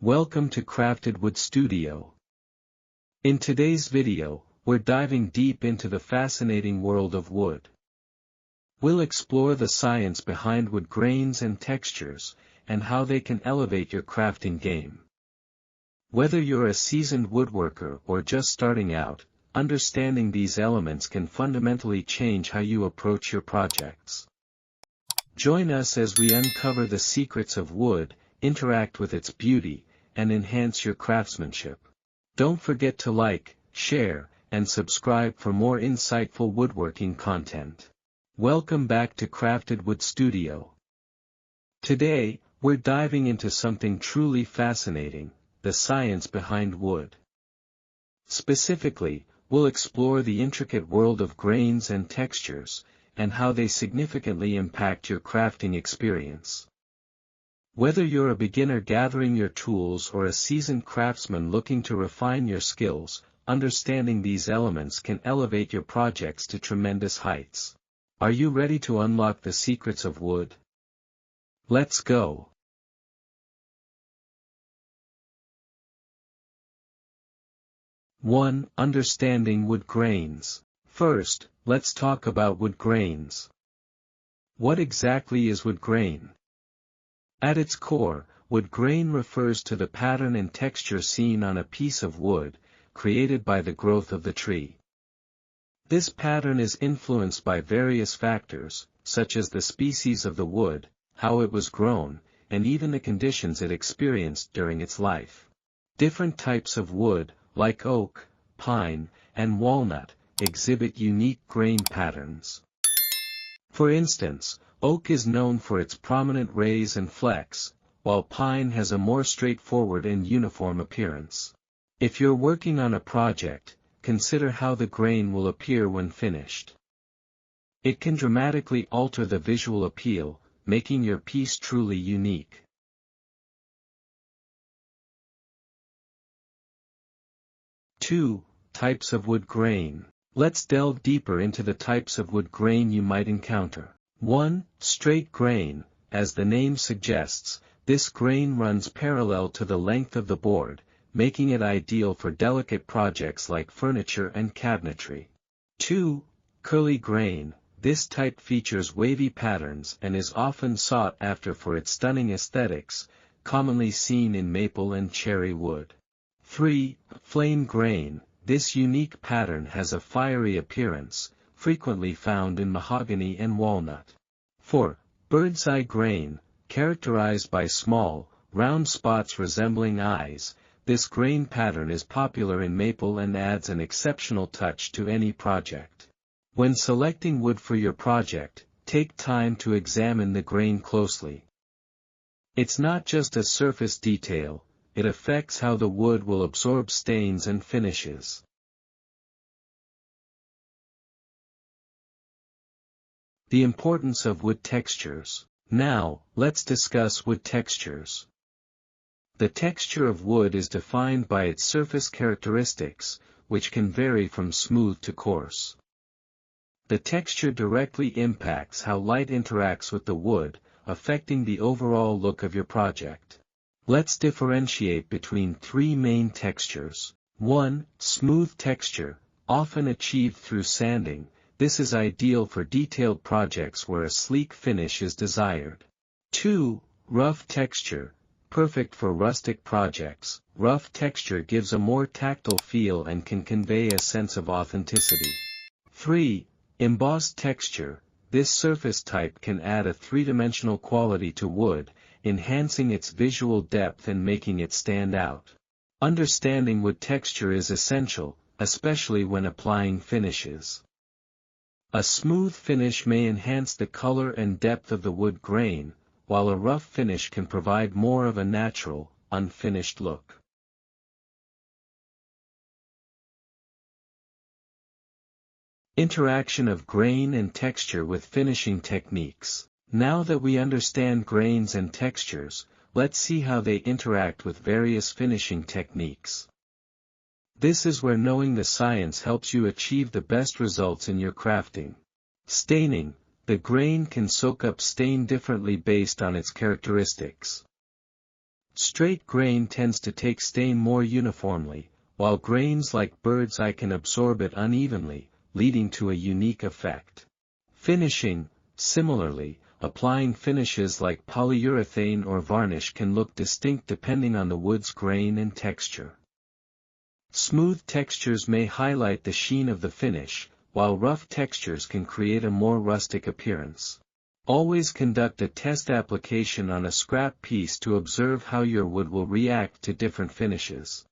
Welcome to Crafted Wood Studio. In today's video, we're diving deep into the fascinating world of wood. We'll explore the science behind wood grains and textures, and how they can elevate your crafting game. Whether you're a seasoned woodworker or just starting out, understanding these elements can fundamentally change how you approach your projects. Join us as we uncover the secrets of wood, interact with its beauty, and enhance your craftsmanship. Don't forget to like, share, and subscribe for more insightful woodworking content. Welcome back to Crafted Wood Studio. Today, we're diving into something truly fascinating, the science behind wood. Specifically, we'll explore the intricate world of grains and textures, and how they significantly impact your crafting experience. Whether you're a beginner gathering your tools or a seasoned craftsman looking to refine your skills, understanding these elements can elevate your projects to tremendous heights. Are you ready to unlock the secrets of wood? Let's go! One, understanding wood grains. First, let's talk about wood grains. What exactly is wood grain? At its core, wood grain refers to the pattern and texture seen on a piece of wood, created by the growth of the tree. This pattern is influenced by various factors, such as the species of the wood, how it was grown, and even the conditions it experienced during its life. Different types of wood, like oak, pine, and walnut, exhibit unique grain patterns. For instance, oak is known for its prominent rays and flecks, while pine has a more straightforward and uniform appearance. If you're working on a project, consider how the grain will appear when finished. It can dramatically alter the visual appeal, making your piece truly unique. 2. Types of wood grain. Let's delve deeper into the types of wood grain you might encounter. 1. Straight grain. As the name suggests, this grain runs parallel to the length of the board, making it ideal for delicate projects like furniture and cabinetry. 2. Curly grain. This type features wavy patterns and is often sought after for its stunning aesthetics, commonly seen in maple and cherry wood. 3. Flame grain. This unique pattern has a fiery appearance, frequently found in mahogany and walnut. 4. Bird's eye grain. Characterized by small, round spots resembling eyes, this grain pattern is popular in maple and adds an exceptional touch to any project. When selecting wood for your project, take time to examine the grain closely. It's not just a surface detail, it affects how the wood will absorb stains and finishes. The importance of wood textures. Now, let's discuss wood textures. The texture of wood is defined by its surface characteristics, which can vary from smooth to coarse. The texture directly impacts how light interacts with the wood, affecting the overall look of your project. Let's differentiate between three main textures. 1. Smooth texture, often achieved through sanding. This is ideal for detailed projects where a sleek finish is desired. 2. Rough texture, perfect for rustic projects. Rough texture gives a more tactile feel and can convey a sense of authenticity. 3. Embossed texture, this surface type can add a three-dimensional quality to wood, enhancing its visual depth and making it stand out. Understanding wood texture is essential, especially when applying finishes. A smooth finish may enhance the color and depth of the wood grain, while a rough finish can provide more of a natural, unfinished look. Interaction of grain and texture with finishing techniques. Now that we understand grains and textures, let's see how they interact with various finishing techniques. This is where knowing the science helps you achieve the best results in your crafting. Staining. The grain can soak up stain differently based on its characteristics. Straight grain tends to take stain more uniformly, while grains like bird's eye can absorb it unevenly, leading to a unique effect. Finishing, similarly, applying finishes like polyurethane or varnish can look distinct depending on the wood's grain and texture. Smooth textures may highlight the sheen of the finish, while rough textures can create a more rustic appearance. Always conduct a test application on a scrap piece to observe how your wood will react to different finishes.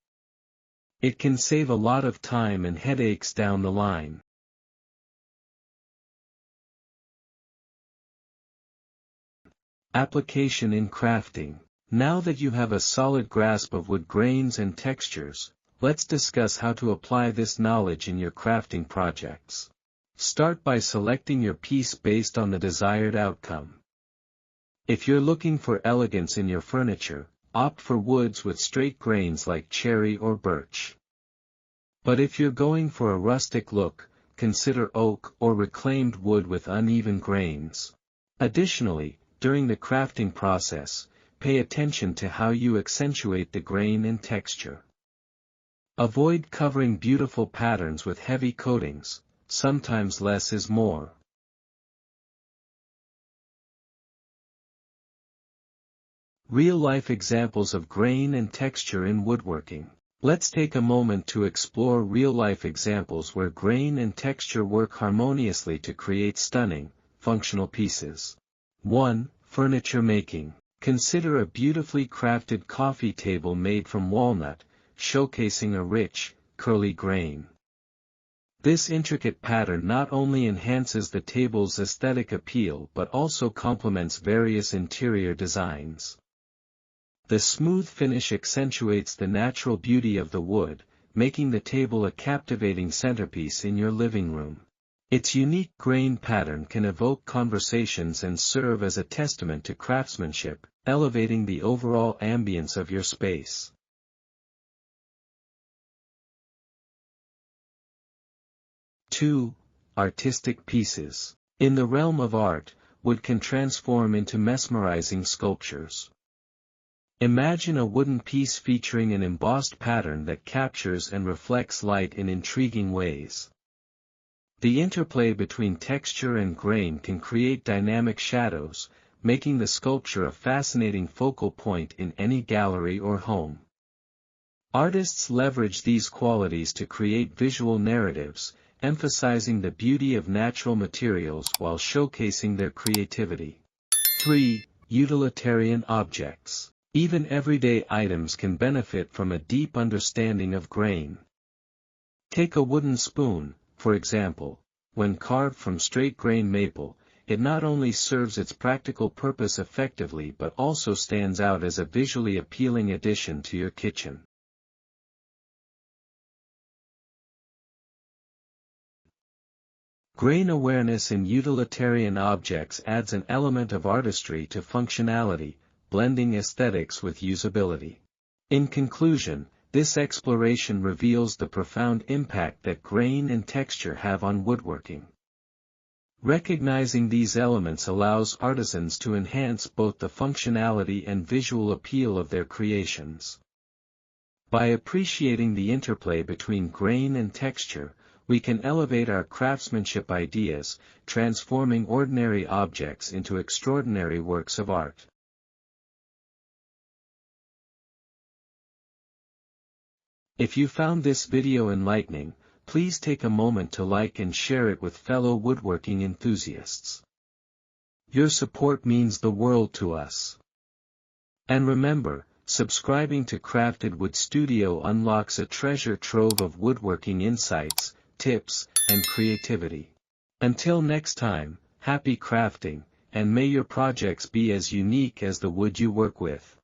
It can save a lot of time and headaches down the line. Application in crafting. Now that you have a solid grasp of wood grains and textures, let's discuss how to apply this knowledge in your crafting projects. Start by selecting your piece based on the desired outcome. If you're looking for elegance in your furniture, opt for woods with straight grains like cherry or birch. But if you're going for a rustic look, consider oak or reclaimed wood with uneven grains. Additionally, during the crafting process, pay attention to how you accentuate the grain and texture. Avoid covering beautiful patterns with heavy coatings, sometimes less is more. Real-life examples of grain and texture in woodworking. Let's take a moment to explore real-life examples where grain and texture work harmoniously to create stunning, functional pieces. 1. Furniture making. Consider a beautifully crafted coffee table made from walnut, showcasing a rich, curly grain. This intricate pattern not only enhances the table's aesthetic appeal but also complements various interior designs. The smooth finish accentuates the natural beauty of the wood, making the table a captivating centerpiece in your living room. Its unique grain pattern can evoke conversations and serve as a testament to craftsmanship, elevating the overall ambience of your space. 2. Artistic pieces. In the realm of art, wood can transform into mesmerizing sculptures. Imagine a wooden piece featuring an embossed pattern that captures and reflects light in intriguing ways. The interplay between texture and grain can create dynamic shadows, making the sculpture a fascinating focal point in any gallery or home. Artists leverage these qualities to create visual narratives, emphasizing the beauty of natural materials while showcasing their creativity. 3. Utilitarian objects. Even everyday items can benefit from a deep understanding of grain. Take a wooden spoon, for example. When carved from straight grain maple, it not only serves its practical purpose effectively but also stands out as a visually appealing addition to your kitchen. Grain awareness in utilitarian objects adds an element of artistry to functionality, blending aesthetics with usability. In conclusion, this exploration reveals the profound impact that grain and texture have on woodworking. Recognizing these elements allows artisans to enhance both the functionality and visual appeal of their creations. By appreciating the interplay between grain and texture, we can elevate our craftsmanship ideas, transforming ordinary objects into extraordinary works of art. If you found this video enlightening, please take a moment to like and share it with fellow woodworking enthusiasts. Your support means the world to us. And remember, subscribing to Crafted Wood Studio unlocks a treasure trove of woodworking insights, tips, and creativity. Until next time, happy crafting, and may your projects be as unique as the wood you work with.